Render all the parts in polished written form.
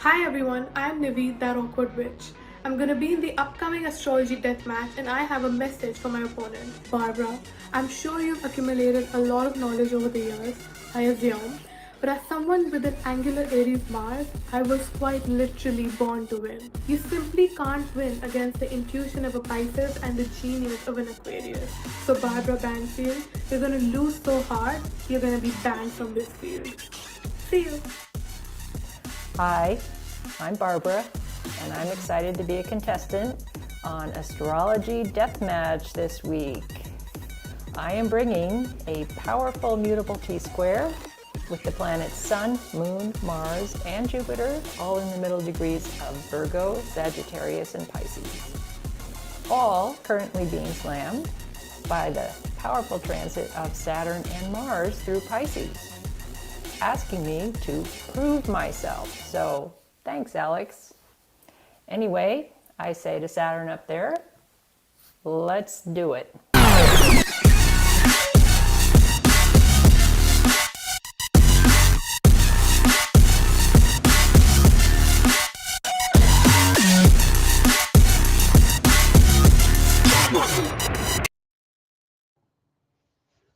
Hi everyone, I'm Nivi, that awkward witch. I'm gonna be in the upcoming astrology deathmatch and I have a message for my opponent, Barbara. I'm sure you've accumulated a lot of knowledge over the years, I assume, but as someone with an angular Aries Mars, I was quite literally born to win. You simply can't win against the intuition of a Pisces and the genius of an Aquarius. So Barbara Banfield, you're gonna lose so hard, you're gonna be banned from this field. See you! Hi, I'm Barbara, and I'm excited to be a contestant on Astrology Deathmatch this week. I am bringing a powerful mutable T-square with the planets Sun, Moon, Mars, and Jupiter all in the middle degrees of Virgo, Sagittarius, and Pisces, all currently being slammed by the powerful transit of Saturn and Mars through Pisces, asking me to prove myself. So thanks, Alex. Anyway, I say to Saturn up there, let's do it.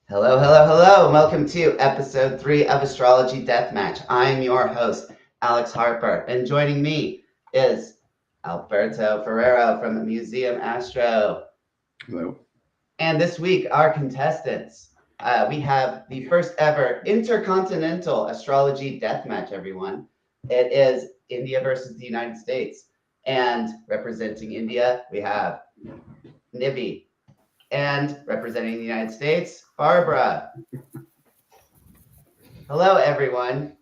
Hello, hello, hello. Welcome to episode 3 of Astrology Deathmatch. I'm your host, Alex Harper, and joining me is Alberto Forero from the Museum Astro. Hello. And this week, our contestants, we have the first ever intercontinental astrology deathmatch, everyone. It is India versus the United States. And representing India, we have Nivi. And representing the United States, Barbara. Hello, everyone.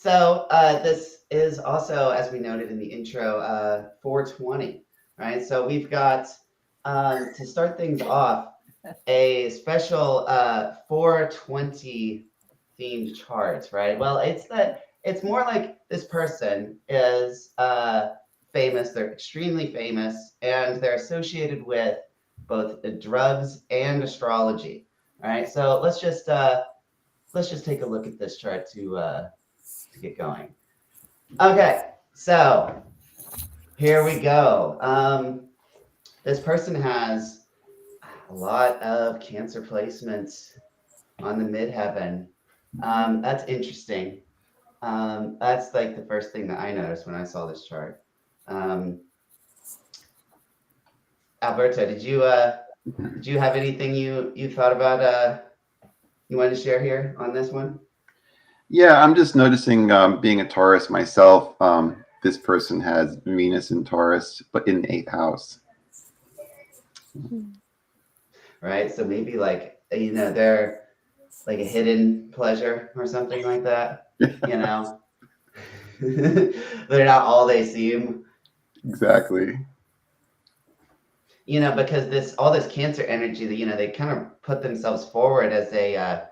This is also, as we noted in the intro, 420, right? So we've got, to start things off, a special 420 themed chart, right? Well, it's more like this person is famous. They're extremely famous, and they're associated with both drugs and astrology. All right, so let's just take a look at this chart to get going. Okay, so here we go. This person has a lot of Cancer placements on the midheaven. That's interesting. That's like the first thing that I noticed when I saw this chart. Alberto, did you have anything you thought about you want to share here on this one? Yeah, I'm just noticing, being a Taurus myself, this person has Venus in Taurus, but in the 8th house. Right, so maybe like, they're like a hidden pleasure or something like that. They're not all they seem. Exactly. Because all this Cancer energy, that they kind of put themselves forward as a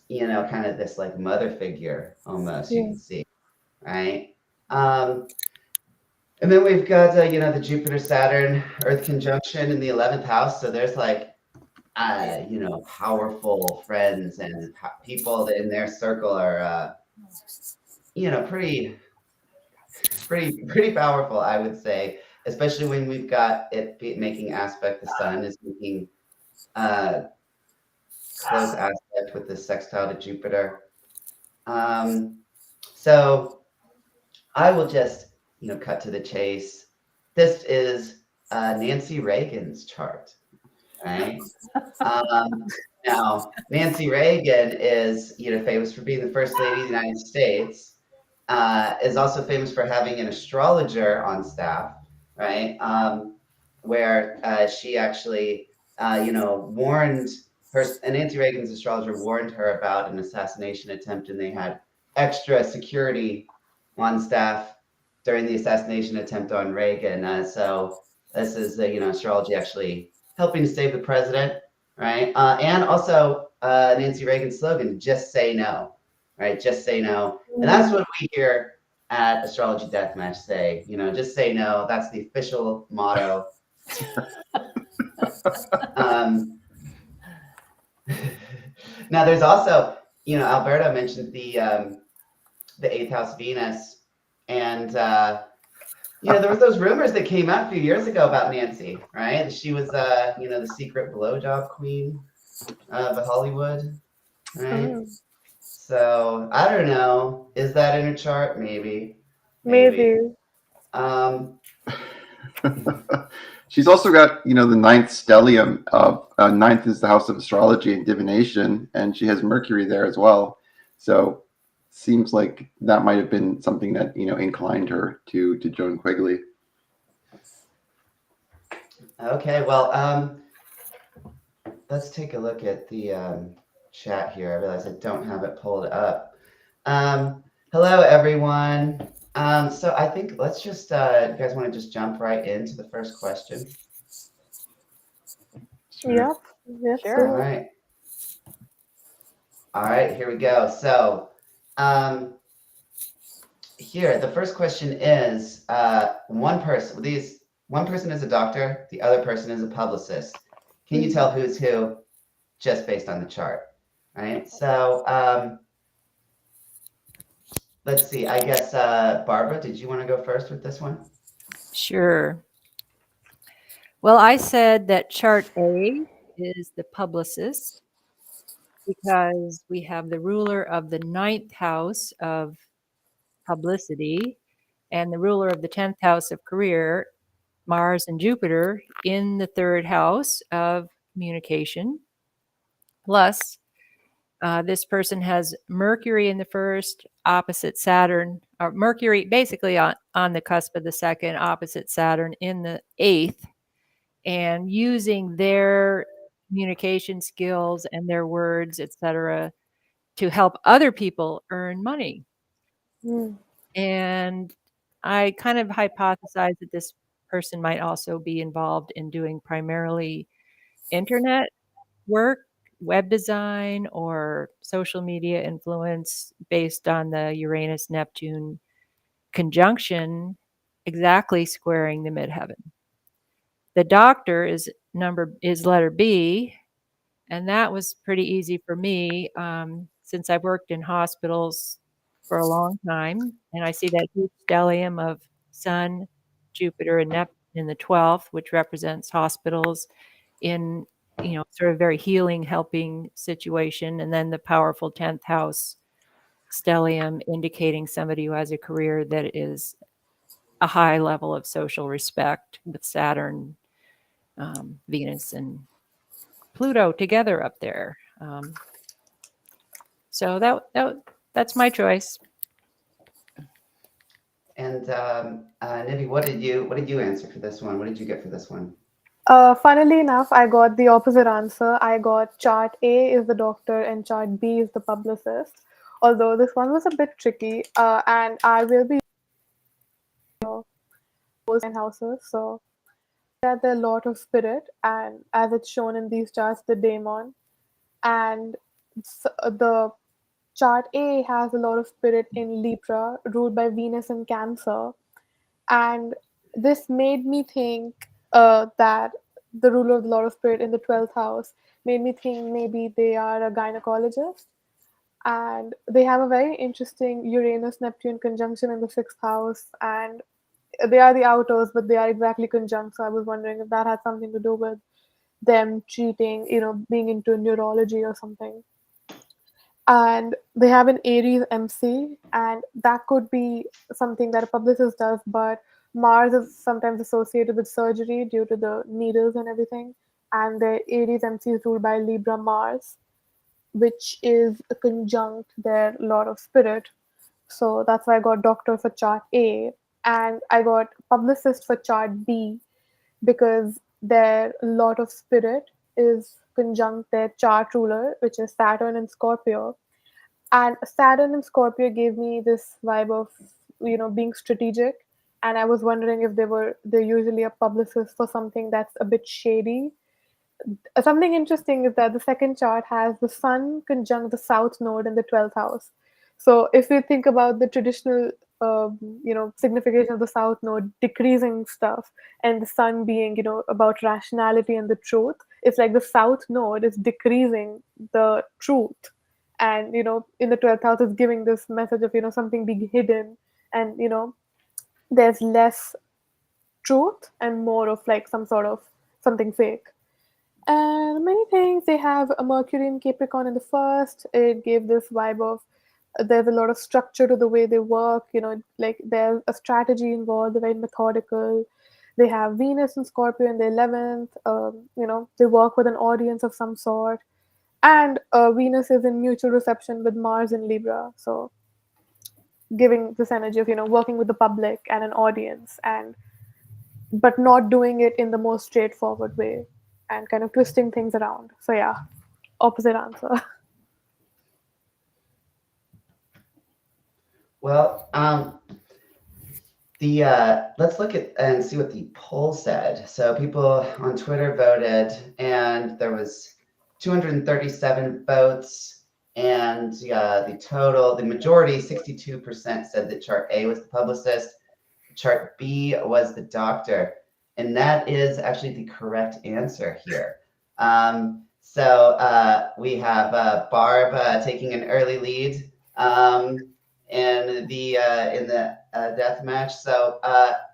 kind of this like mother figure almost. You can see, right? And then we've got the Jupiter Saturn Earth conjunction in the 11th house, so there's like powerful friends and people that in their circle are pretty powerful, I would say, especially when we've got it making aspect. The sun is making close aspect with the sextile to Jupiter. So I will just cut to the chase. This is Nancy Reagan's chart, right? Now, Nancy Reagan is famous for being the first lady of the United States. Is also famous for having an astrologer on staff, right? Where she actually, warned her. Nancy Reagan's astrologer warned her about an assassination attempt, and they had extra security on staff during the assassination attempt on Reagan. So this is astrology actually helping to save the president, right? And also Nancy Reagan's slogan, "Just say no." Right? Just say no. And that's what we here at Astrology Deathmatch say, just say no. That's the official motto. Now there's also, Alberto mentioned the the 8th house Venus. And, there was those rumors that came out a few years ago about Nancy, right? She was, the secret blowjob queen of Hollywood, right? So I don't know. Is that in a chart? Maybe. Maybe. Um, She's also got, the ninth stellium of ninth is the house of astrology and divination, and she has Mercury there as well. So seems like that might have been something that inclined her to Joan Quigley. okay, well, let's take a look at the chat here. I realize I don't have it pulled up. Hello, everyone. So I think let's just, you guys want to just jump right into the first question? Sure. Yep. Yes. Sure. All right. All right, here we go. So here, the first question is one person is a doctor, the other person is a publicist. Can you tell who's who just based on the chart? All right. So let's see. I guess Barbara, did you want to go first with this one? Sure. Well, I said that chart A is the publicist because we have the ruler of the ninth house of publicity and the ruler of the 10th house of career, Mars and Jupiter, in the third house of communication. Plus, this person has Mercury in the first, opposite Saturn, or Mercury basically on the cusp of the second, opposite Saturn in the eighth, and using their communication skills and their words, etc., to help other people earn money. And I kind of hypothesize that this person might also be involved in doing primarily internet work, web design, or social media influence based on the Uranus-Neptune conjunction exactly squaring the midheaven. The doctor is letter B, and that was pretty easy for me since I've worked in hospitals for a long time, and I see that huge stellium of Sun, Jupiter, and Neptune in the 12th, which represents hospitals in sort of very healing, helping situation, and then the powerful 10th house stellium indicating somebody who has a career that is a high level of social respect with Saturn, Venus, and Pluto together up there. So that's my choice. And Nivi, what did you answer for this one? What did you get for this one? Funnily enough, I got the opposite answer. I got chart A is the doctor and chart B is the publicist. Although this one was a bit tricky, and I will be those 9 houses. So there are a lot of spirit, and as it's shown in these charts, the daemon, and the chart A has a lot of spirit in Libra, ruled by Venus and Cancer, and this made me think that the ruler of the Lord of Spirit in the 12th house made me think maybe they are a gynecologist, and they have a very interesting Uranus Neptune conjunction in the 6th house, and they are the outers, but they are exactly conjunct. So I was wondering if that had something to do with them treating, being into neurology or something. And they have an Aries MC, and that could be something that a publicist does, but Mars is sometimes associated with surgery due to the needles and everything. And the Aries MC is ruled by Libra Mars, which is a conjunct their Lord of Spirit. So that's why I got doctor for chart A, and I got publicist for chart B because their Lord of Spirit is conjunct their chart ruler, which is Saturn and Scorpio. And Saturn and Scorpio gave me this vibe of being strategic, and I was wondering if they're usually a publicist for something that's a bit shady. Something interesting is that the second chart has the sun conjunct the south node in the 12th house. So if you think about the traditional signification of the south node decreasing stuff, and the sun being about rationality and the truth, it's like the south node is decreasing the truth, and in the 12th house is giving this message of something being hidden, and there's less truth and more of like some sort of something fake. And many things, they have a Mercury in Capricorn in the first. It gave this vibe of there's a lot of structure to the way they work, like there's a strategy involved, they're very methodical. They have Venus in Scorpio in the 11th. They work with an audience of some sort. And Venus is in mutual reception with Mars in Libra. So giving this energy of, working with the public and an audience, and but not doing it in the most straightforward way and kind of twisting things around. So yeah, opposite answer. Well, let's look at and see what the poll said. So people on Twitter voted, and there was 237 votes, and the majority, 62%, said that chart A was the publicist, chart B was the doctor, and that is actually the correct answer here. So we have Barb taking an early lead. In the death match. So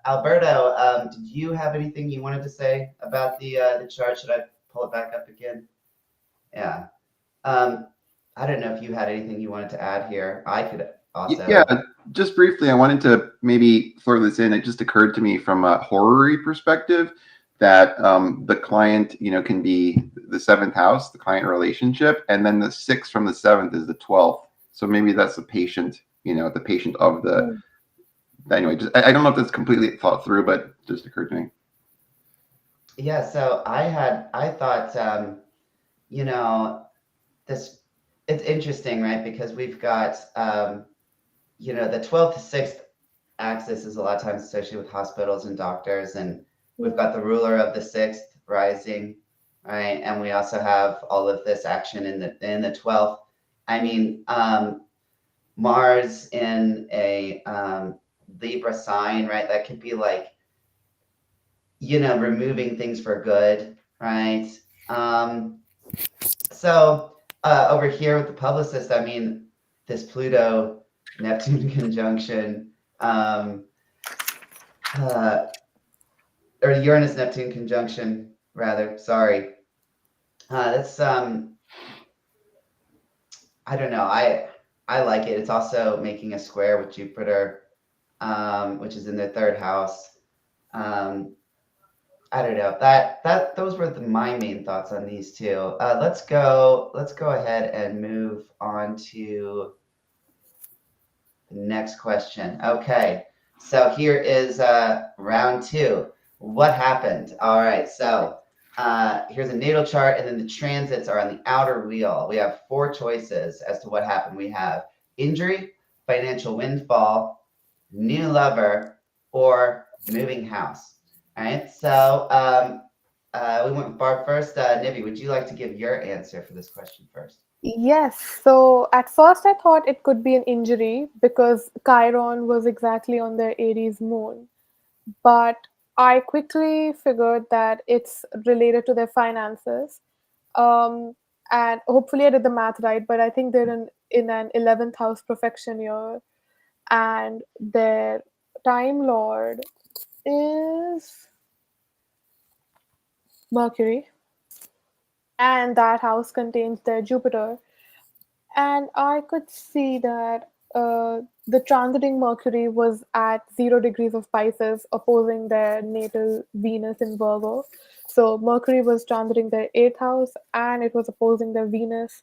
Alberto, did you have anything you wanted to say about the chart? Should I pull it back up again? Yeah. I don't know if you had anything you wanted to add here. I could also. Yeah, just briefly, I wanted to maybe throw this in. It just occurred to me from a horror perspective that the client, can be the seventh house, the client relationship, and then the sixth from the seventh is the 12th. So maybe that's the patient. The patient of the. Anyway, I don't know if that's completely thought through, but it just occurred to me. Yeah, so I thought, this, it's interesting, right? Because we've got, the 12th to 6th axis is a lot of times associated with hospitals and doctors, and we've got the ruler of the 6th rising, right? And we also have all of this action in the 12th. I mean, Mars in a Libra sign, right? That could be like, removing things for good, right? So over here with the publicist, I mean, this Pluto Neptune conjunction, or Uranus Neptune conjunction, rather. Sorry, that's I don't know. I like it. It's also making a square with Jupiter, which is in the 3rd house. I don't know. Those were my main thoughts on these two. Let's go ahead and move on to the next question. Okay, so here is round 2. What happened? All right, so here's a natal chart, and then the transits are on the outer wheel. We have 4 choices as to what happened. We have injury, financial windfall, new lover, or moving house. All right, so we went with Barb first. Nivi, would you like to give your answer for this question first? Yes. So at first I thought it could be an injury because Chiron was exactly on their Aries moon. But I quickly figured that it's related to their finances. And hopefully I did the math right, but I think they're in an 11th house perfection year. And their Time Lord is Mercury. And that house contains their Jupiter. And I could see that the transiting Mercury was at 0 degrees of Pisces, opposing their natal Venus in Virgo. So Mercury was transiting their 8th house, and it was opposing their Venus,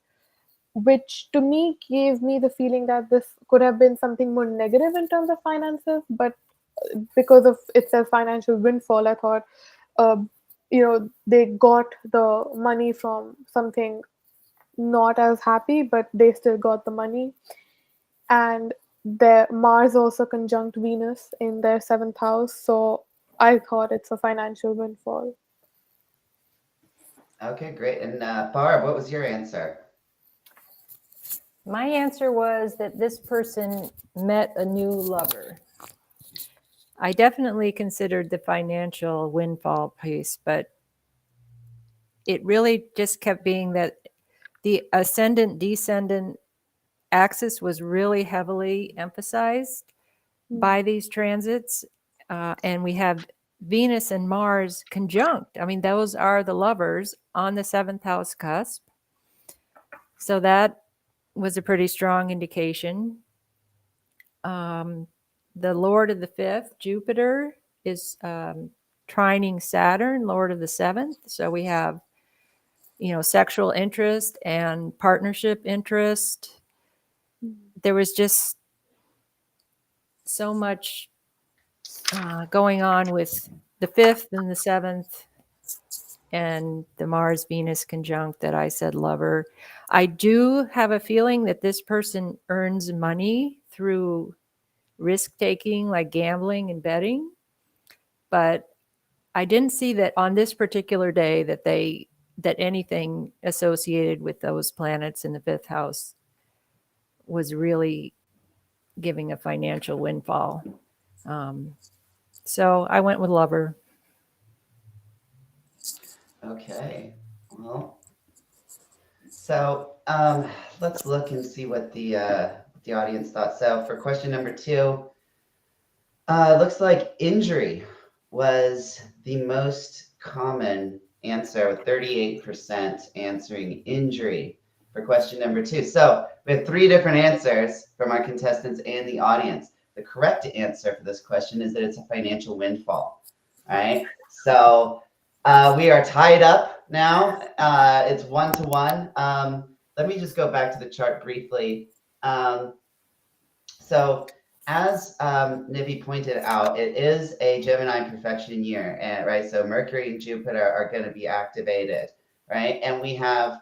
which to me gave me the feeling that this could have been something more negative in terms of finances. But because of it says financial windfall, I thought, uh, they got the money from something not as happy, but they still got the money. And their Mars also conjunct Venus in their 7th house, so I thought it's a financial windfall. Okay, great. And Barb, what was your answer? My answer was that this person met a new lover. I definitely considered the financial windfall piece, but it really just kept being that the ascendant, descendant axis was really heavily emphasized by these transits. And we have Venus and Mars conjunct. I mean, those are the lovers on the 7th house cusp. So that was a pretty strong indication. The Lord of the 5th, Jupiter, is trining Saturn, Lord of the 7th. So we have, sexual interest and partnership interest. There was just so much going on with the 5th and the 7th and the Mars Venus conjunct that I said lover. I do have a feeling that this person earns money through risk taking, like gambling and betting, but I didn't see that on this particular day that anything associated with those planets in the 5th house was really giving a financial windfall. So I went with lover. Okay. Well, so let's look and see what the audience thought. So for question number 2, looks like injury was the most common answer, with 38% answering injury for question number 2. So we have 3 different answers from our contestants and the audience. The correct answer for this question is that it's a financial windfall. All right. So we are tied up now. It's 1-1. Let me just go back to the chart briefly. So as Nivi pointed out, it is a Gemini perfection year, right? So Mercury and Jupiter are going to be activated, right? And we have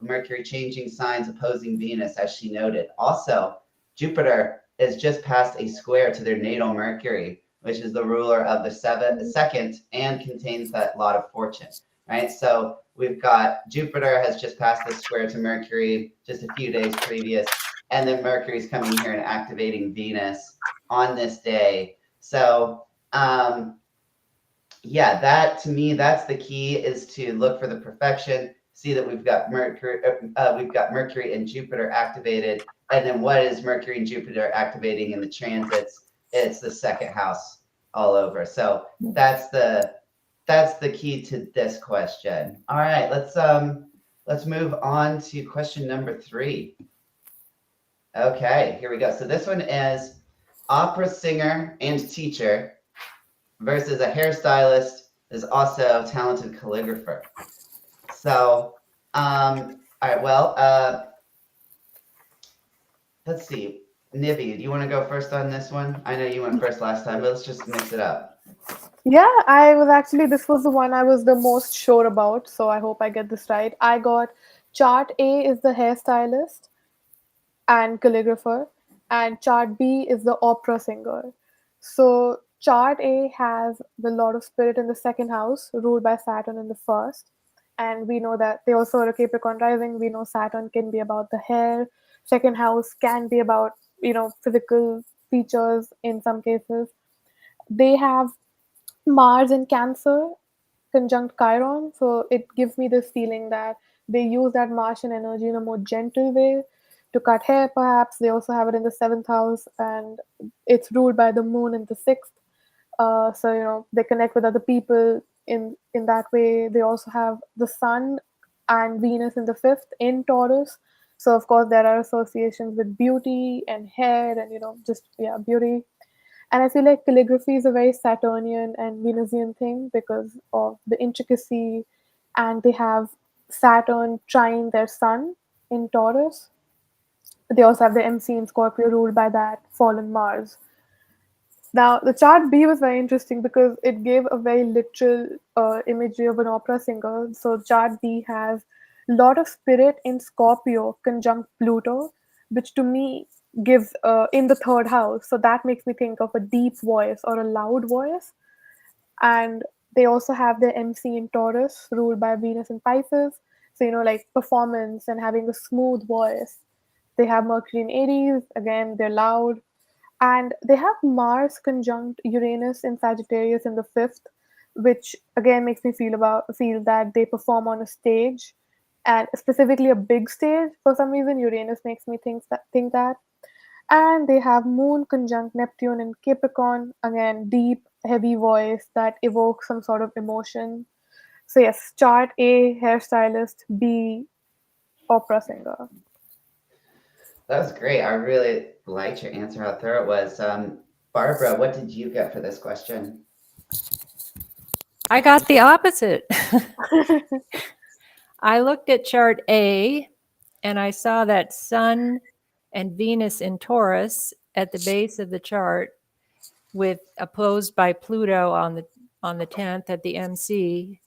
Mercury changing signs opposing Venus, as she noted. Also, Jupiter is just past a square to their natal Mercury, which is the ruler of the 2nd and contains that lot of fortune, right? So we've got Jupiter has just passed the square to Mercury just a few days previous, and then Mercury's coming here and activating Venus on this day. So yeah, that to me, that's the key, is to look for the perfection, see that we've got Mercury and Jupiter activated. And then what is Mercury and Jupiter activating in the transits? It's the 2nd house all over. So that's the key to this question. All right, let's move on to question number 3. Okay, here we go. So this one is opera singer and teacher versus a hairstylist is also a talented calligrapher. So, all right, well, let's see. Nivi, do you want to go first on this one? I know you went first last time, but let's just mix it up. Yeah, this was the one I was the most sure about, so I hope I get this right. I got chart A is the hairstylist and calligrapher, and chart B is the opera singer. So chart A has the Lord of Spirit in the 2nd house, ruled by Saturn in the 1st. And we know that they also are a Capricorn rising. We know Saturn can be about the hair. 2nd house can be about, physical features in some cases. They have Mars in Cancer conjunct Chiron. So it gives me this feeling that they use that Martian energy in a more gentle way to cut hair, perhaps. They also have it in the 7th house, and it's ruled by the moon in the 6th. So they connect with other people in that way. They also have the sun and Venus in the 5th in Taurus. So of course there are associations with beauty and hair and beauty. And I feel like calligraphy is a very Saturnian and Venusian thing because of the intricacy, and they have Saturn trine their sun in Taurus. They also have the MC in Scorpio ruled by that fallen Mars. Now, the chart B was very interesting because it gave a very literal imagery of an opera singer. So, chart B has a lot of spirit in Scorpio conjunct Pluto, which to me gives in the 3rd house. So, that makes me think of a deep voice or a loud voice. And they also have their MC in Taurus, ruled by Venus and Pisces. So, like performance and having a smooth voice. They have Mercury in Aries, again, they're loud. And they have Mars conjunct Uranus in Sagittarius in the 5th, which again makes me feel that they perform on a stage. and specifically a big stage. For some reason, Uranus makes me think that. And they have Moon conjunct Neptune in Capricorn. Again, deep, heavy voice that evokes some sort of emotion. So yes, chart A, hairstylist; B, opera singer. That was great. I really liked your answer, how thorough it was. Barbara, what did you get for this question? I got the opposite. I looked at chart A and I saw that Sun and Venus in Taurus at the base of the chart, with opposed by Pluto on the 10th at the MC.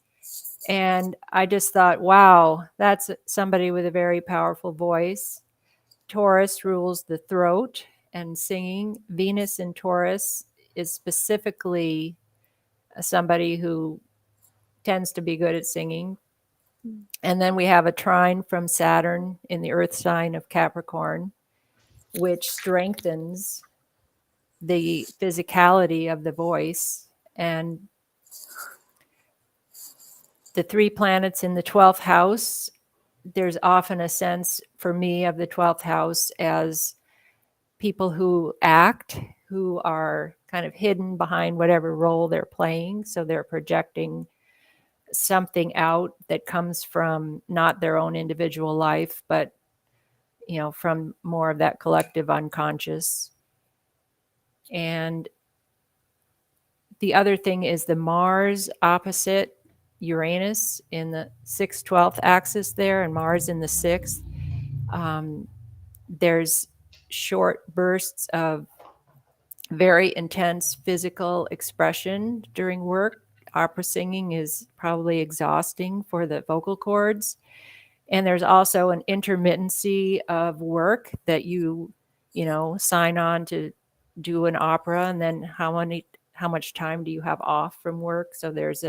And I just thought, wow, that's somebody with a very powerful voice. Taurus rules the throat and singing. Venus in Taurus is specifically somebody who tends to be good at singing. And then we have a trine from Saturn in the earth sign of Capricorn, which strengthens the physicality of the voice. And the 3 planets in the 12th house, there's often a sense for me of the 12th house as people who act, who are kind of hidden behind whatever role they're playing. So they're projecting something out that comes from not their own individual life, but from more of that collective unconscious. And the other thing is the Mars opposite Uranus in the 6/12th axis there, and Mars in the 6th. There's short bursts of very intense physical expression during work. Opera singing is probably exhausting for the vocal cords. And there's also an intermittency of work that you sign on to do an opera, and then how much time do you have off from work? So there's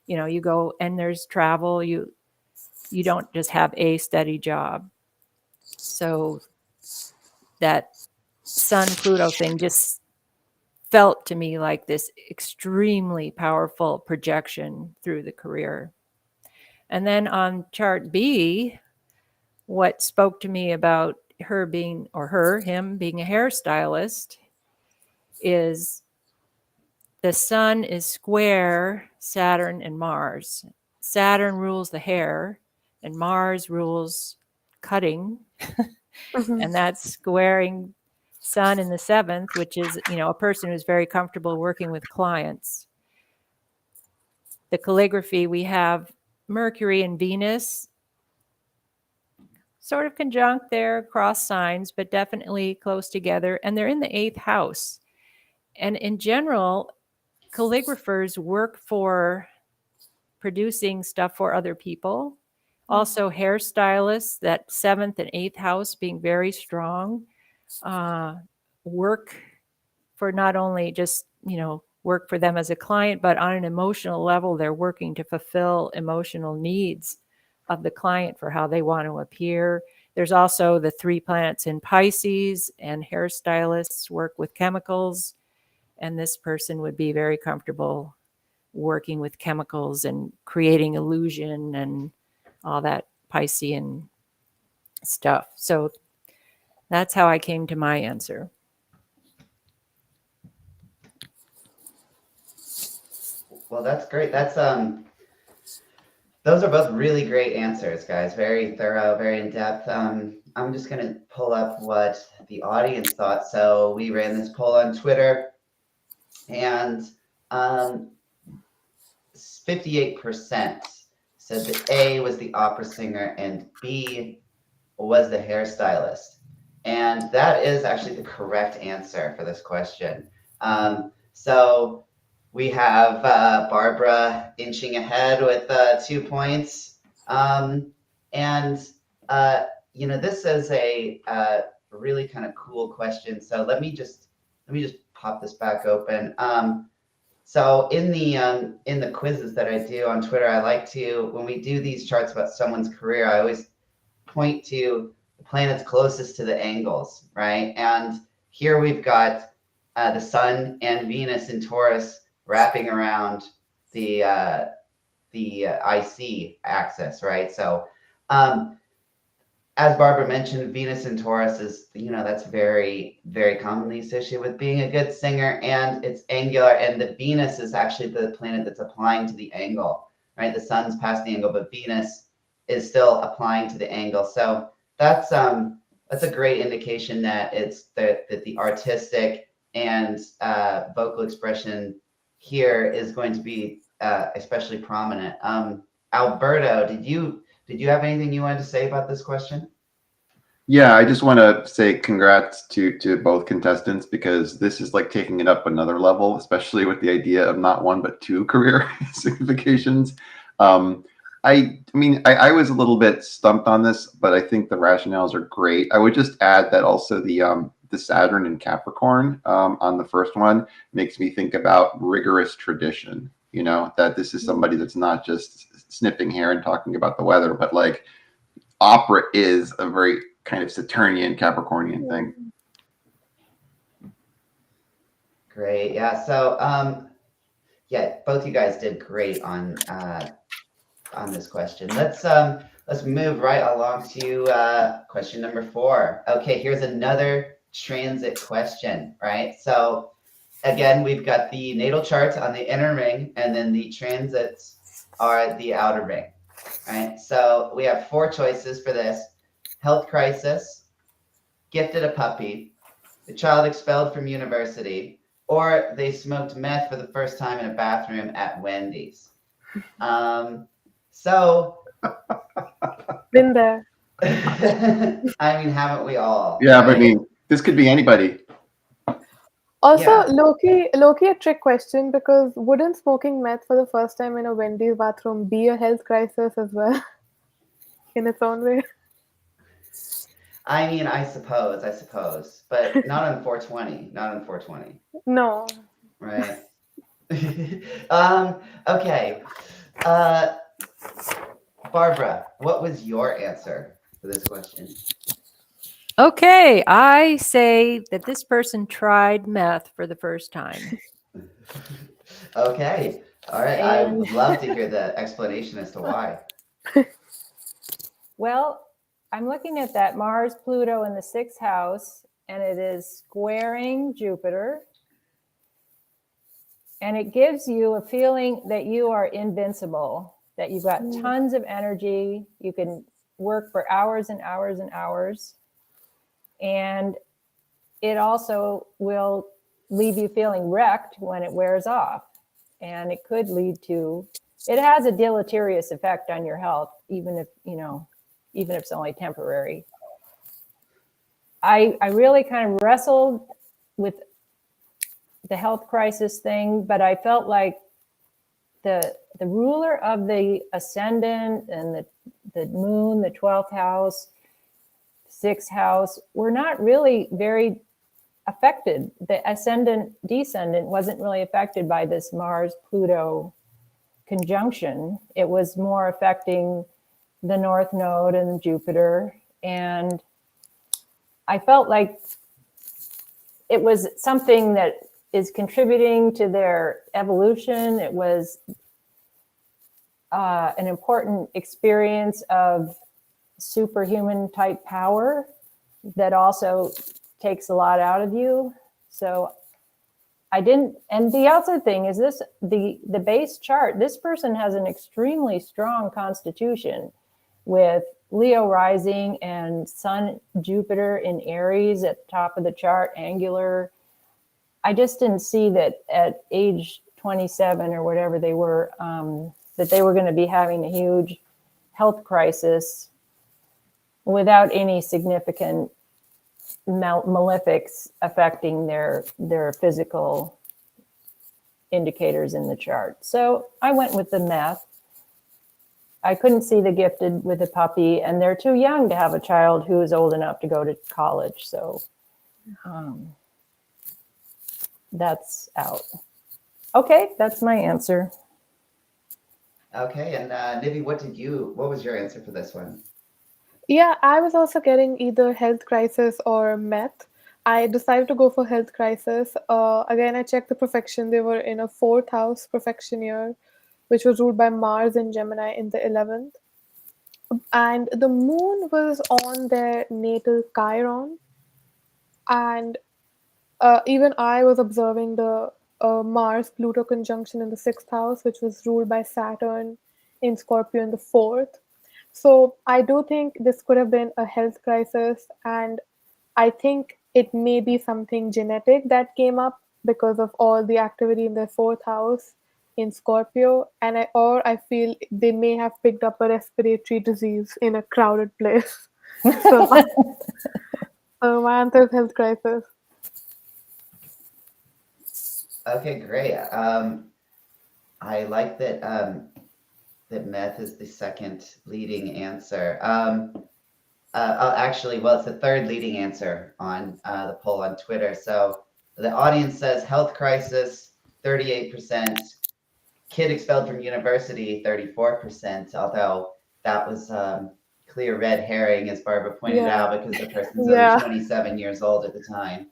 you go, and there's travel. You don't just have a steady job. So that Sun Pluto thing just felt to me like this extremely powerful projection through the career. And then on chart B, what spoke to me about him being a hairstylist is the Sun is square Saturn and Mars. Saturn rules the hair and Mars rules cutting. And that's squaring Sun in the 7th, which is, a person who's very comfortable working with clients. The calligraphy, we have Mercury and Venus sort of conjunct there, cross signs, but definitely close together. And they're in the 8th house. And in general, calligraphers work for producing stuff for other people. Also, hairstylists, that 7th and 8th house being very strong, work for not only just, work for them as a client, but on an emotional level, they're working to fulfill emotional needs of the client for how they want to appear. There's also the 3 planets in Pisces, and hairstylists work with chemicals. And this person would be very comfortable working with chemicals and creating illusion and all that Piscean stuff. So that's how I came to my answer. Well, that's great. That's those are both really great answers, guys. Very thorough, very in depth. I'm just gonna pull up what the audience thought. So we ran this poll on Twitter, and 58% said that A was the opera singer and B was the hairstylist. And that is actually the correct answer for this question. So we have Barbara inching ahead with 2 points. This is a really kind of cool question. So let me just pop this back open. So in the quizzes that I do on Twitter, I like to, when we do these charts about someone's career, I always point to the planets closest to the angles, right? And here we've got the Sun and Venus in Taurus wrapping around the IC axis, right? So As Barbara mentioned, Venus in Taurus is, that's very, very commonly associated with being a good singer, and it's angular, and the Venus is actually the planet that's applying to the angle, right? The sun's past the angle, but Venus is still applying to the angle. So that's a great indication that that the artistic and vocal expression here is going to be especially prominent. Alberto, did you have anything you wanted to say about this question? Yeah, I just want to say congrats to both contestants, because this is like taking it up another level, especially with the idea of not one but two career significations. I mean, I was a little bit stumped on this, but I think the rationales are great. I would just add that also the Saturn in Capricorn on the first one makes me think about rigorous tradition. That this is somebody that's not just snipping hair and talking about the weather, but like opera is a very kind of Saturnian Capricornian thing. Great. Yeah. So yeah, both you guys did great on this question. Let's move right along to question number 4. Okay, here's another transit question, right? So again, we've got the natal charts on the inner ring, and then the transits are the outer ring, right? So we have 4 choices for this: health crisis, gifted a puppy, the child expelled from university, or they smoked meth for the first time in a bathroom at Wendy's. So Been there. I mean, haven't we all? Yeah, right? but I mean, this could be anybody. Also, Yeah. low-key a trick question, because wouldn't smoking meth for the first time in a Wendy's bathroom be a health crisis as well, in its own way? I mean, I suppose, but not on 420. Not on 420. No. Right. Okay. Barbara, what was your answer for this question? Okay, I say that this person tried meth for the first time. Okay. All right. I would love to hear the explanation as to why. Well, I'm looking at that Mars, Pluto in the 6th house, and it is squaring Jupiter. And it gives you a feeling that you are invincible, that you've got tons of energy. You can work for hours and hours and hours. And it also will leave you feeling wrecked when it wears off. And it could lead to, it has a deleterious effect on your health, even if it's only temporary. I really kind of wrestled with the health crisis thing, but I felt like the ruler of the ascendant and the moon, the 12th house, 6th house, were not really very affected. The ascendant descendant wasn't really affected by this Mars Pluto conjunction. It was more affecting the North Node and Jupiter. And I felt like it was something that is contributing to their evolution. It was an important experience of superhuman type power that also takes a lot out of you. So I didn't, and the other thing is this, the base chart, this person has an extremely strong constitution with Leo rising and Sun, Jupiter in Aries at the top of the chart, angular. I just didn't see that at age 27 or whatever they were, that they were going to be having a huge health crisis without any significant malefics affecting their physical indicators in the chart. So I went with the meth. I couldn't see the gifted with a puppy, and they're too young to have a child who is old enough to go to college. So that's out. Okay, that's my answer. Okay, and Nivi, what was your answer for this one? Yeah, I was also getting either health crisis or meth. I decided to go for health crisis. Again, I checked the profection. They were in a 4th house profection year, which was ruled by Mars and Gemini in the 11th. and the moon was on their natal Chiron, and even I was observing the Mars Pluto conjunction in the sixth house, which was ruled by Saturn in Scorpio in the fourth. So I do think this could have been a health crisis, and I think it may be something genetic that came up because of all the activity in their fourth house in Scorpio, and I feel they may have picked up a respiratory disease in a crowded place. So, so my answer is health crisis. Okay, great. I like that that meth is the second leading answer. Well, it's the third leading answer on the poll on Twitter. So the audience says health crisis, 38%. Kid expelled from university, 34%. Although that was clear red herring, as Barbara pointed out, because the person's only Yeah. 27 years old at the time.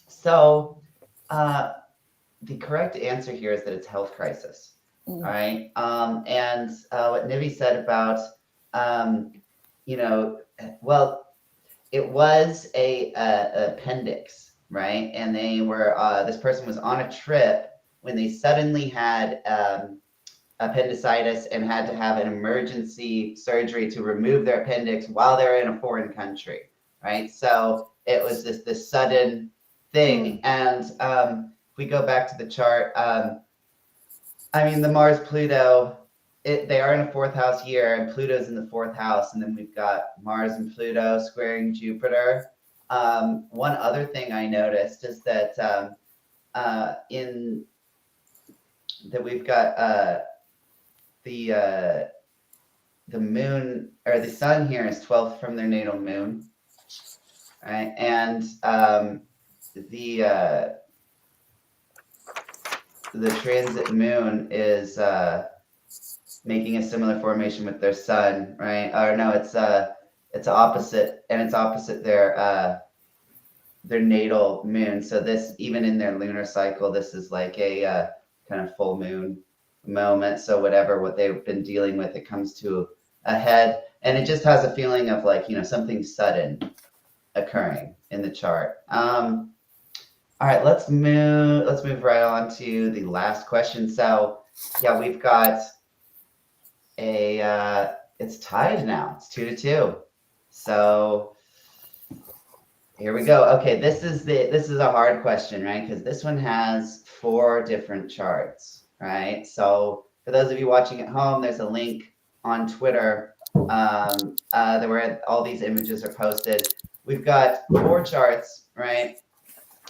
So the correct answer here is that it's health crisis. All right. And what Nivi said about, well, it was a appendix, right? And they were, this person was on a trip when they suddenly had appendicitis and had to have an emergency surgery to remove their appendix while they're in a foreign country, right? So it was this sudden thing. And if we go back to the chart, I mean, the Mars Pluto, they are in a fourth house year, and Pluto's in the fourth house, and then we've got Mars and Pluto squaring Jupiter. One other thing I noticed is that we've got the moon, or the sun here is 12th from their natal moon, right? And the transit moon is making a similar formation with their sun, right? Or no, it's opposite, and it's opposite their natal moon. So this, even in their lunar cycle, this is like a kind of full moon moment. So what they've been dealing with, it comes to a head, and it just has a feeling of like, something sudden occurring in the chart. All right, let's move right on to the last question. So yeah, we've got it's tied now. It's 2-2. So here we go. Okay, this is a hard question, right? Because this one has 4 different charts, right? So for those of you watching at home, there's a link on Twitter where all these images are posted. We've got 4 charts, right?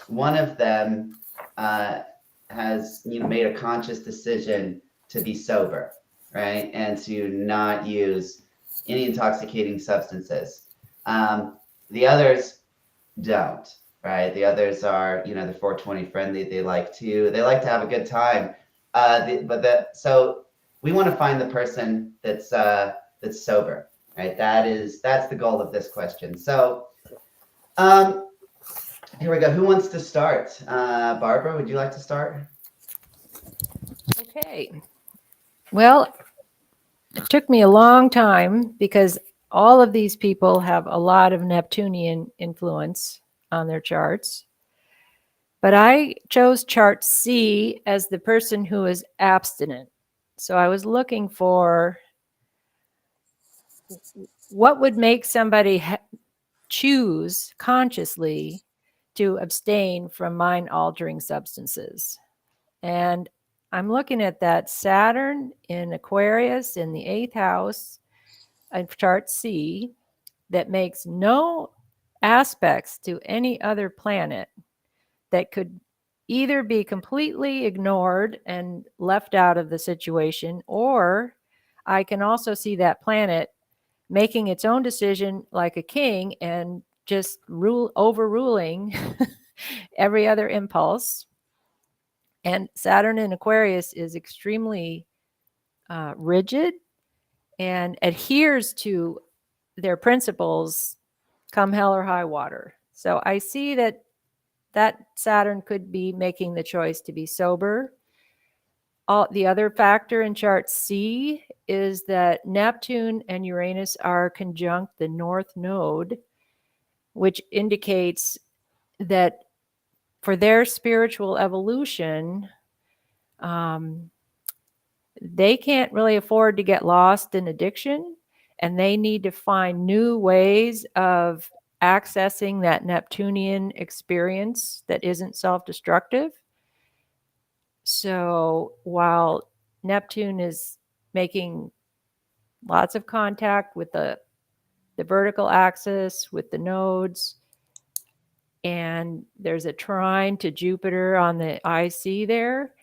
One of them has made a conscious decision to be sober, right? And to not use any intoxicating substances. The others don't, right? The others are, the 420 friendly. They like to have a good time. So we want to find the person that's sober, right? That's the goal of this question. So, here we go. Who wants to start? Barbara, would you like to start? Okay. Well, it took me a long time because all of these people have a lot of Neptunian influence on their charts. But I chose chart C as the person who is abstinent. So I was looking for what would make somebody choose consciously to abstain from mind-altering substances. And I'm looking at that Saturn in Aquarius in the 8th house of chart C that makes no aspects to any other planet that could either be completely ignored and left out of the situation, or I can also see that planet making its own decision like a king and just overruling every other impulse. And Saturn in Aquarius is extremely rigid and adheres to their principles come hell or high water. So I see that Saturn could be making the choice to be sober. the other factor in chart C is that Neptune and Uranus are conjunct the North Node, which indicates that for their spiritual evolution, they can't really afford to get lost in addiction, and they need to find new ways of accessing that Neptunian experience that isn't self-destructive. So while Neptune is making lots of contact with the vertical axis, with the nodes, and there's a trine to Jupiter on the IC there.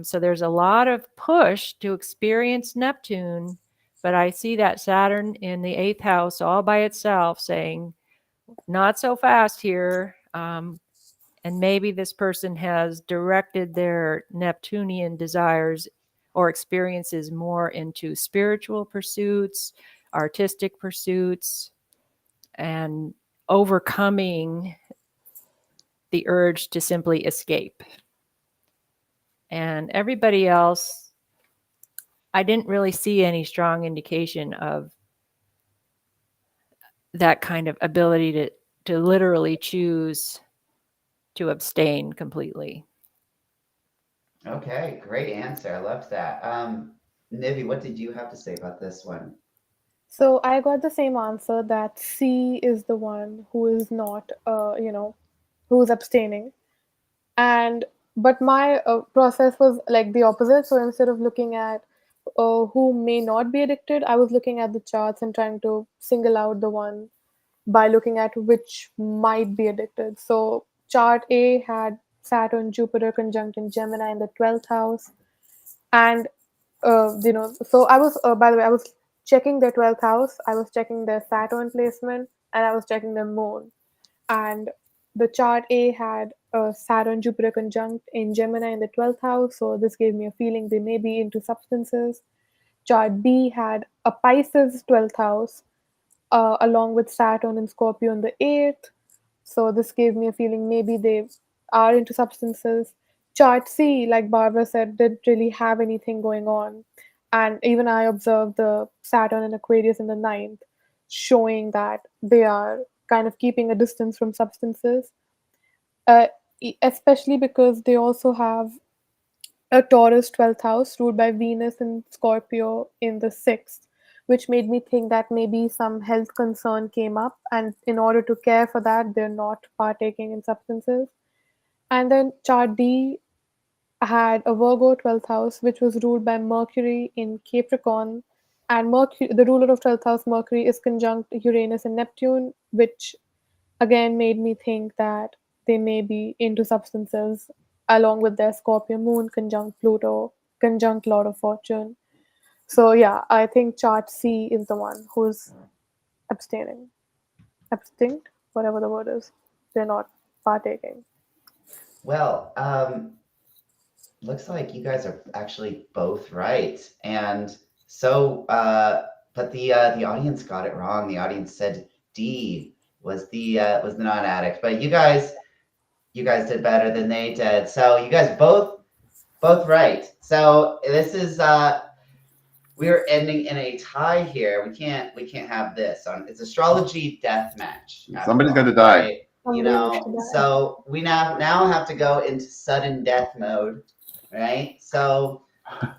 So there's a lot of push to experience Neptune, but I see that Saturn in the 8th house all by itself saying, not so fast here. And maybe this person has directed their Neptunian desires or experiences more into spiritual pursuits, artistic pursuits, and overcoming the urge to simply escape. And everybody else, I didn't really see any strong indication of that kind of ability to literally choose to abstain completely. Okay, great answer. I loved that. Nivi, what did you have to say about this one? So I got the same answer that C is the one who is not, who is abstaining. And but my process was like the opposite. So instead of looking at who may not be addicted, I was looking at the charts and trying to single out the one by looking at which might be addicted. So chart A had Saturn, Jupiter conjunct in Gemini in the 12th house, and so I was by the way, I was checking their 12th house, I was checking their Saturn placement, and I was checking their moon. And the chart A had Saturn Jupiter conjunct in Gemini in the 12th house, so this gave me a feeling they may be into substances. Chart B had a Pisces 12th house along with Saturn and Scorpio in the 8th, so this gave me a feeling maybe they are into substances. Chart C, like Barbara said, didn't really have anything going on. And even I observed the Saturn and Aquarius in the 9th, showing that they are kind of keeping a distance from substances, uh, especially because they also have a Taurus 12th house ruled by Venus and Scorpio in the 6th, which made me think that maybe some health concern came up, and in order to care for that, they're not partaking in substances. And then chart D had a Virgo 12th house, which was ruled by Mercury in Capricorn. And Mercury, the ruler of 12th house, Mercury, is conjunct Uranus and Neptune, which again made me think that they may be into substances along with their Scorpio moon conjunct Pluto, conjunct Lord of Fortune. So yeah, I think chart C is the one who's abstaining. Abstinct, whatever the word is. They're not partaking. Well, looks like you guys are actually both right. And so, but the audience got it wrong. The audience said D was the non-addict. But you guys did better than they did. So you guys both right. So this is we're ending in a tie here. We can't have this on. It's astrology death match. Somebody's got to die. Right? You know, so we now have to go into sudden death mode, right? So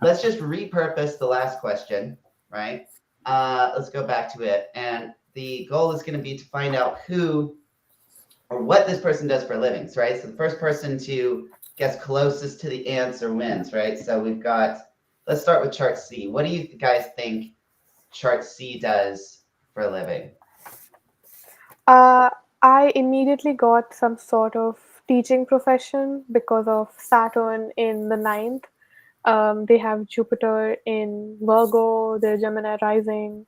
let's just repurpose the last question, right? Let's go back to it. And the goal is going to be to find out who or what this person does for livings, right? So the first person to guess closest to the answer wins, right? So we've got, let's start with chart C. What do you guys think chart C does for a living? I immediately got some sort of teaching profession because of Saturn in the 9th. They have Jupiter in Virgo, their Gemini rising.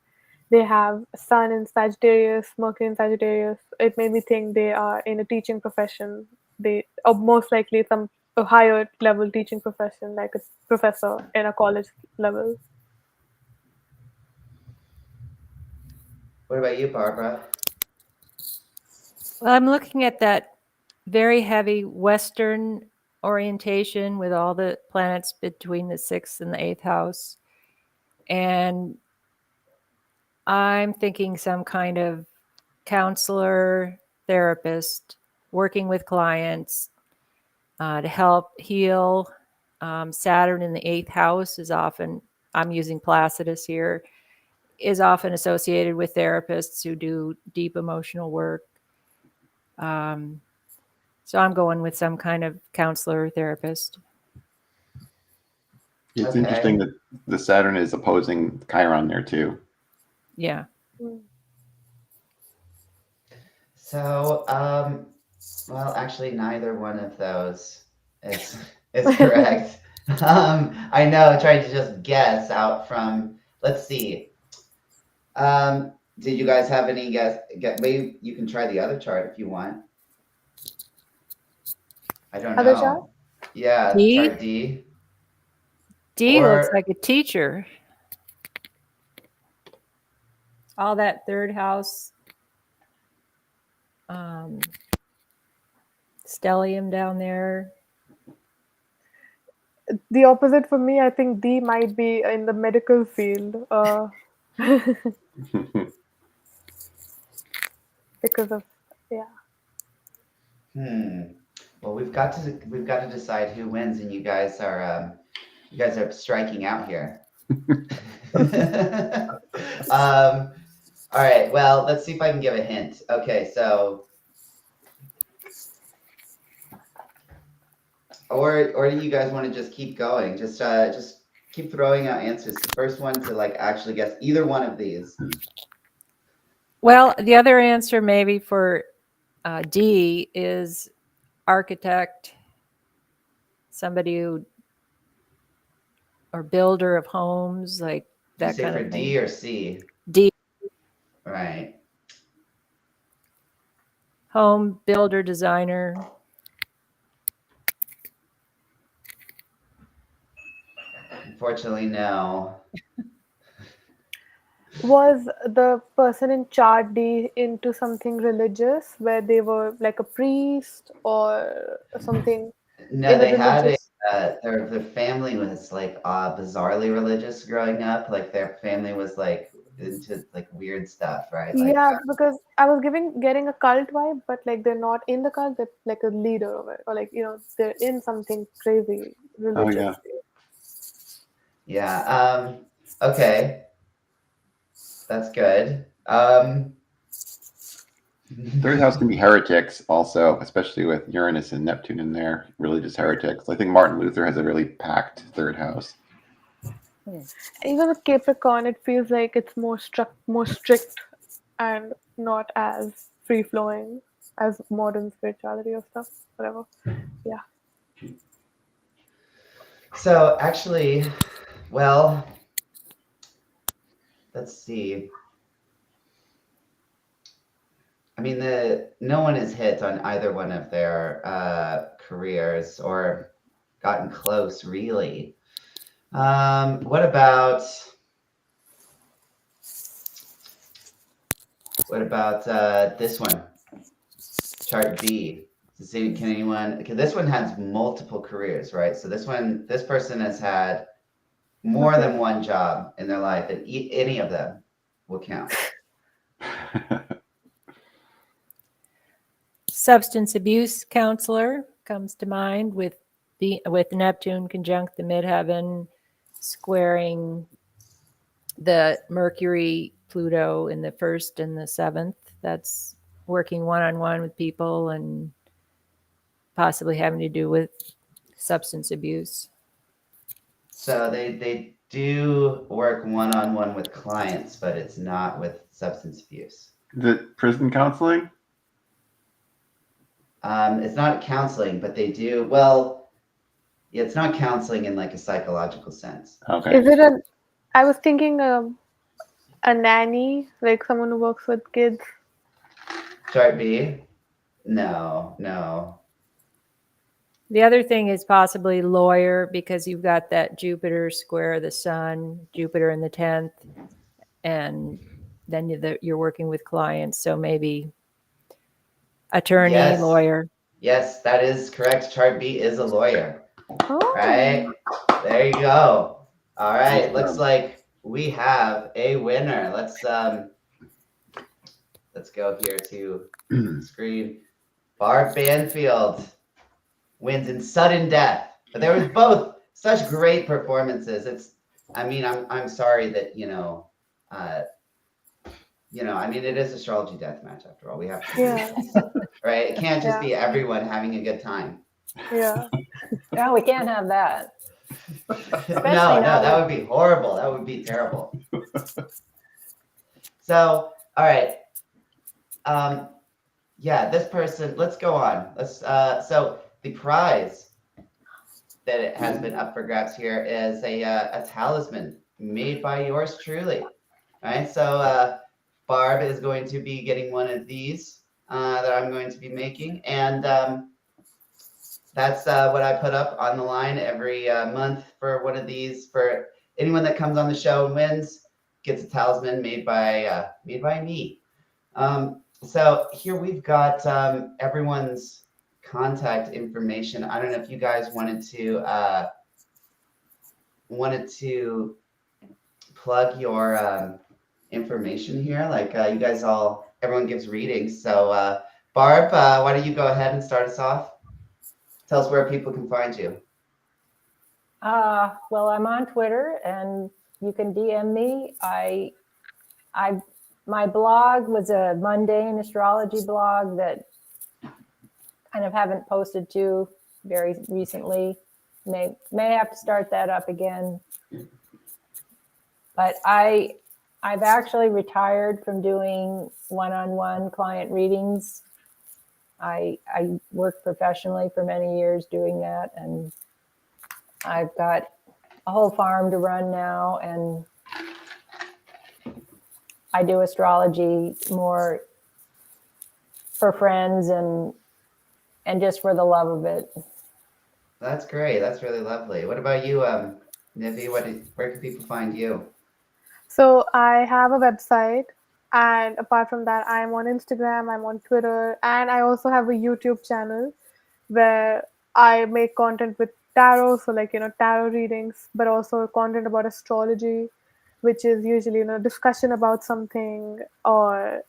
They have Sun in Sagittarius, Mercury in Sagittarius. It made me think they are in a teaching profession. They are most likely a higher level teaching profession, like a professor in a college level. What about you, Barbara? Well, I'm looking at that very heavy Western orientation with all the planets between the 6th and the 8th house. And I'm thinking some kind of counselor, therapist, working with clients to help heal. Saturn in the 8th house is often, I'm using Placidus here, is often associated with therapists who do deep emotional work. So I'm going with some kind of counselor or therapist. It's Okay. interesting that the Saturn is opposing Chiron there too. Yeah. So, well, actually, neither one of those is correct. I know, trying to just guess out from. Let's see. Did you guys have any guess? Maybe you can try the other chart if you want. I don't Other know. chart? Yeah, D? chart D. D looks Or- like a teacher. All that 3rd house stellium down there. The opposite for me, I think D might be in the medical field. Because of, yeah. Well, we've got to decide who wins, and you guys are striking out here. All right. Well, let's see if I can give a hint. Okay, so, or do you guys want to just keep going? Just keep throwing out answers. The first one to like actually guess either one of these. Well, the other answer maybe for D is architect, somebody who, or builder of homes, like Did you that say kind for of thing. D or C? D, Right. home builder, designer. Unfortunately, no. Was the person in chart D into something religious, where they were like a priest or something No, in a they had religious? their family was like bizarrely religious growing up. Like their family was like into like weird stuff, right? Like Yeah, because I was getting a cult vibe, but like they're not in the cult, they're like a leader of it, or like, they're in something crazy Oh religious. yeah. Okay, that's good. 3rd house can be heretics also, especially with Uranus and Neptune in there. Religious heretics. I think Martin Luther has a really packed 3rd house. Even with Capricorn, it feels like it's more strict, and not as free flowing as modern spirituality or stuff. Whatever. Yeah. So actually, well, let's see. I mean, no one has hit on either one of their careers or gotten close, really. What about this one? Chart B. To see, can anyone? Okay, this one has multiple careers, right? So this person has had more than one job in their life, and any of them will count. Substance abuse counselor comes to mind with Neptune conjunct the midheaven, squaring the Mercury, Pluto in the 1st and the 7th. That's working one-on-one with people and possibly having to do with substance abuse. So they do work one-on-one with clients, but it's not with substance abuse. The prison counseling? It's not counseling, but they do. Well, yeah, it's not counseling in like a psychological sense. Okay. Is it I was thinking a nanny, like someone who works with kids. Chart B? No. The other thing is possibly lawyer, because you've got that Jupiter square the sun, Jupiter in the 10th, and then you're working with clients. So maybe attorney, Yes. lawyer. Yes, that is correct. Chart B is a lawyer. Oh. Right? There you go. All right. Looks like we have a winner. Let's go here to screen. Barb Banfield wins in sudden death. But there was both such great performances. I'm sorry that, it is astrology deathmatch after all. We have to do this, right? It can't just be everyone having a good time. Yeah. No, we can't have that. No, that would be horrible. That would be terrible. So, all right. This person, let's go on. So the prize that it has been up for grabs here is a talisman made by yours truly. All right. So Barb is going to be getting one of these that I'm going to be making. And that's what I put up on the line every month for one of these. For anyone that comes on the show and wins, gets a talisman made by me. So here we've got everyone's contact information. I don't know if you guys wanted to plug your information here. Like you guys everyone gives readings. So Barb, why don't you go ahead and start us off? Tell us where people can find you. Well, I'm on Twitter, and you can DM me. My blog was a mundane astrology blog that kind of haven't posted to very recently. May have to start that up again. But I've actually retired from doing one-on-one client readings. I worked professionally for many years doing that, and I've got a whole farm to run now, and I do astrology more for friends and just for the love of it. That's great. That's really lovely. What about you, Nivi? Where can people find you? So I have a website, and apart from that, I'm on Instagram, I'm on Twitter, and I also have a YouTube channel where I make content with tarot, so tarot readings, but also content about astrology, which is usually discussion about something, or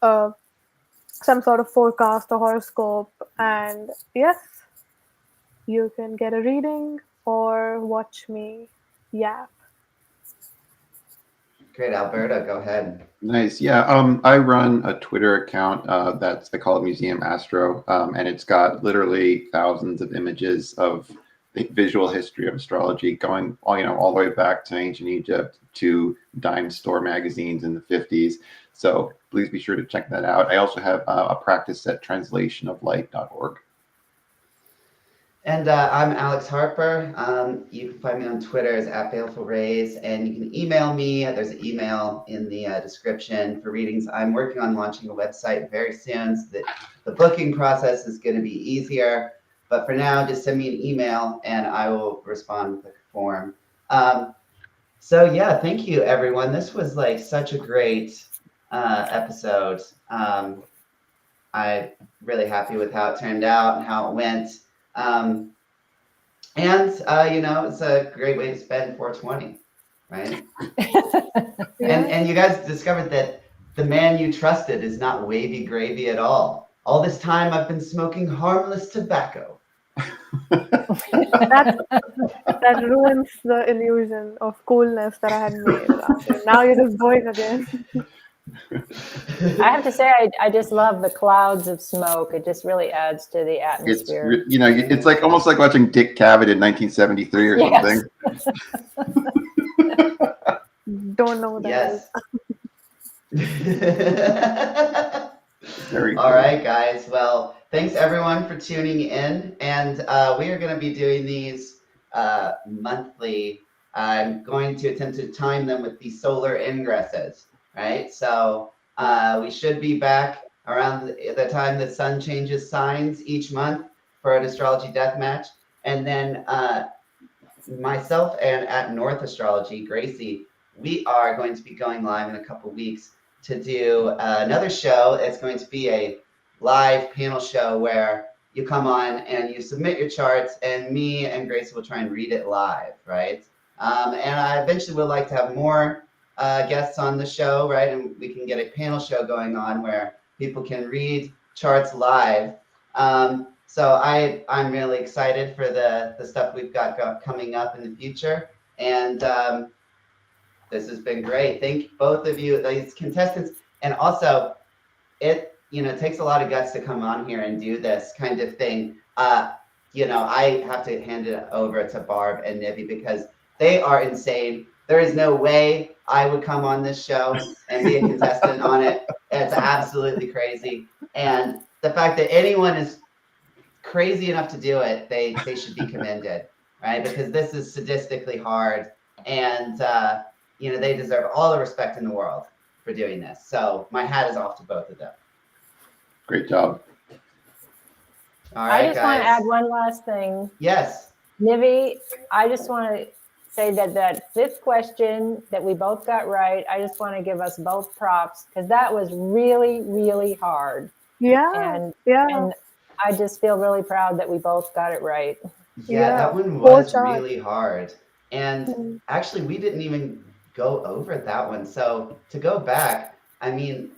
some sort of forecast or horoscope. And yes, you can get a reading or watch me yap. Great, Alberto, go ahead. Nice. Yeah. I run a Twitter account I call it Museum Astro, and it's got literally thousands of images of the visual history of astrology, going all the way back to ancient Egypt to dime store magazines in the 50s. So please be sure to check that out. I also have a practice at translationoflight.org. And I'm Alex Harper. You can find me on Twitter as @balefulrays, and you can email me. There's an email in the description for readings. I'm working on launching a website very soon, so that the booking process is going to be easier. But for now, just send me an email, and I will respond with a form. So yeah, thank you, everyone. This was such a great episode. I'm really happy with how it turned out and how it went. It's a great way to spend 420, right? And you guys discovered that the man you trusted is not wavy gravy at all. All this time I've been smoking harmless tobacco. That ruins the illusion of coolness that I had made. Now you're just going again. I have to say, I just love the clouds of smoke. It just really adds to the atmosphere. It's like almost like watching Dick Cavett in 1973 or something. Don't know that. Yes. Very cool. All right, guys. Well, thanks everyone for tuning in, and we are going to be doing these monthly. I'm going to attempt to time them with the solar ingresses, right? So we should be back around the time the sun changes signs each month for an astrology deathmatch, and then myself and at North Astrology, Gracie, we are going to be going live in a couple weeks to do another show. It's going to be a live panel show where you come on and you submit your charts, and me and Gracie will try and read it live, right? And I eventually would like to have more guests on the show, right? And we can get a panel show going on where people can read charts live. So I'm really excited for the stuff we've got coming up in the future. And this has been great. Thank both of you, these contestants. And also, it takes a lot of guts to come on here and do this kind of thing. I have to hand it over to Barb and Nivi because they are insane. There is no way I would come on this show and be a contestant on it. It's absolutely crazy. And the fact that anyone is crazy enough to do it, they should be commended, right? Because this is sadistically hard, and they deserve all the respect in the world for doing this. So my hat is off to both of them. Great job. All right, I just want to add one last thing. Yes. Nivi, I just want to say that fifth question that we both got right, I just want to give us both props because that was really, really hard. Yeah. And I just feel really proud that we both got it right. Yeah, that one was really hard. And actually, we didn't even go over that one. So to go back, I mean,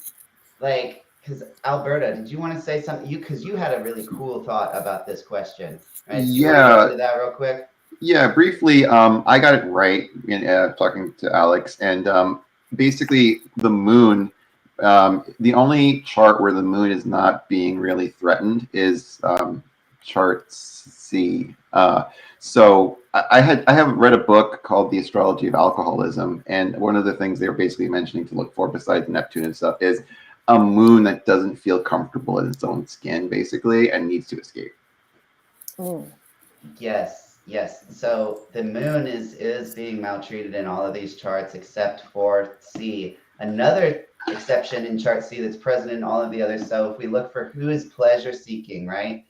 because Alberta, did you want to say something? Because you had a really cool thought about this question, right? Do you want to go into that real quick? Yeah, briefly, I got it right in talking to Alex, and basically the moon, the only chart where the moon is not being really threatened is chart C. So I have read a book called The Astrology of Alcoholism, and one of the things they were basically mentioning to look for, besides Neptune and stuff, is a moon that doesn't feel comfortable in its own skin, basically, and needs to escape. Yes. So the moon is being maltreated in all of these charts except for C. Another exception in chart C that's present in all of the others. So if we look for who is pleasure seeking, right?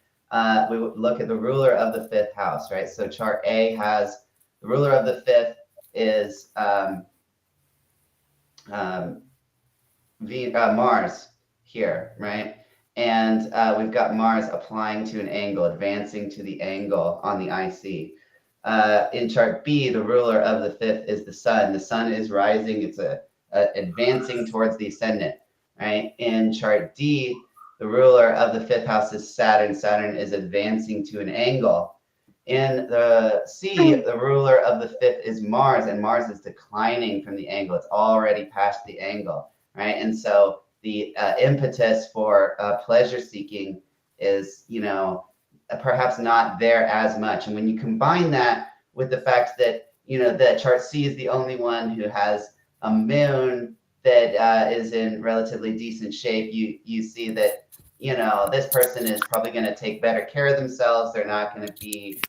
We would look at the ruler of the fifth house, right? So chart A has the ruler of the fifth is Mars here, right? And we've got Mars applying to an angle, advancing to the angle on the IC. In chart B, the ruler of the fifth is the sun. The sun is rising. It's advancing towards the ascendant, right? In chart D, the ruler of the fifth house is Saturn. Saturn is advancing to an angle. In the C, the ruler of the fifth is Mars, and Mars is declining from the angle. It's already past the angle, right? And so the impetus for pleasure seeking is, perhaps not there as much. And when you combine that with the fact that, that chart C is the only one who has a moon that is in relatively decent shape, you see that, this person is probably going to take better care of themselves. They're not going to be,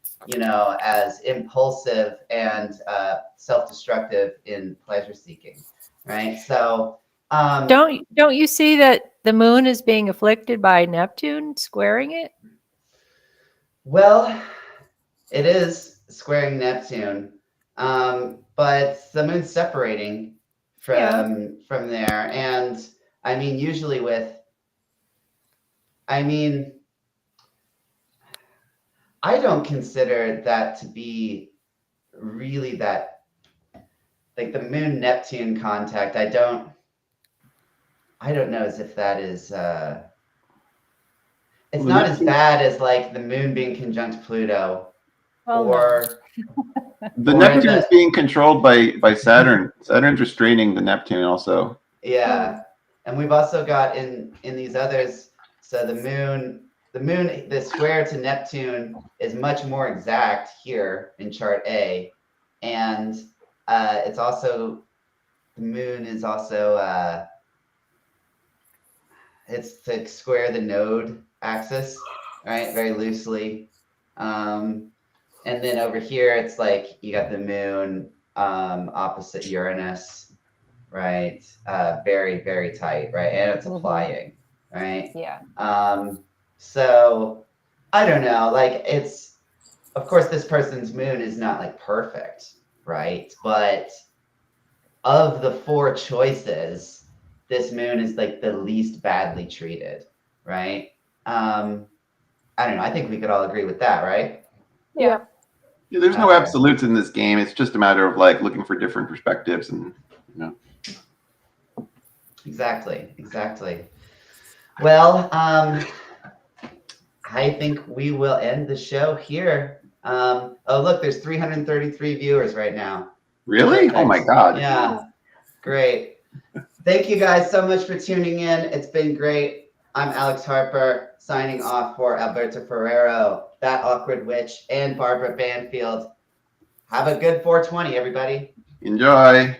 as impulsive and self-destructive in pleasure seeking, right? So don't you see that the moon is being afflicted by Neptune squaring it? Well, it is squaring Neptune, but the moon's separating from there. And I mean, usually I don't consider that to be really that, like the moon Neptune contact. I don't know as if that is it's not as bad as like the moon being conjunct Pluto. The Neptune is being controlled by Saturn. Saturn's restraining the Neptune also. Yeah. And we've also got in these others, so the moon, the square to Neptune is much more exact here in chart A. And it's also, the moon is also, it's to square the node axis, right? Very loosely. And then over here, it's like you got the moon opposite Uranus, right? Very, very tight, right? And it's applying, right? Yeah. So I don't know, like it's, of course, this person's moon is not like perfect, right? But of the four choices, this moon is like the least badly treated, right? I don't know. I think we could all agree with that, right? Yeah. Yeah, there's no Okay. absolutes in this game. It's just a matter of like looking for different perspectives and Exactly. Well, I think we will end the show here. Oh, look, there's 333 viewers right now. Really? Oh my Perfect. God. Yeah, great. Thank you guys so much for tuning in. It's been great. I'm Alex Harper, signing off for Alberto Forero, That Awkward Witch, and Barbara Banfield. Have a good 420, everybody. Enjoy.